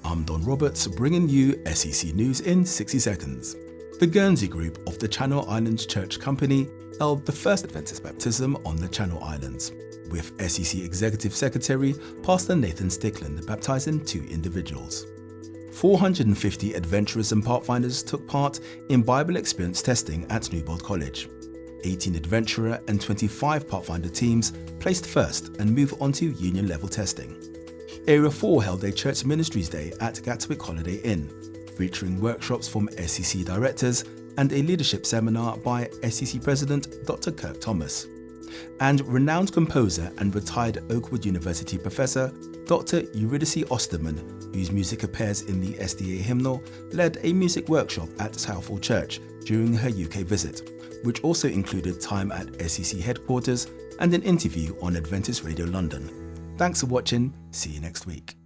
I'm Don Roberts, bringing you SEC News in 60 seconds. The Guernsey group of the Channel Islands Church Company held the first Adventist baptism on the Channel Islands, with SEC Executive Secretary Pastor Nathan Stickland baptising 2 individuals. 450 adventurers and pathfinders took part in Bible experience testing at Newbold College. 18 adventurer and 25 pathfinder teams placed first and moved on to union level testing. Area 4 held a Church Ministries Day at Gatwick Holiday Inn, featuring workshops from SEC directors and a leadership seminar by SEC President Dr. Kirk Thomas. And renowned composer and retired Oakwood University professor Dr. Eurydice Osterman, whose music appears in the SDA hymnal, led a music workshop at Southall Church during her UK visit, which also included time at SEC headquarters and an interview on Adventist Radio London. Thanks for watching. See you next week.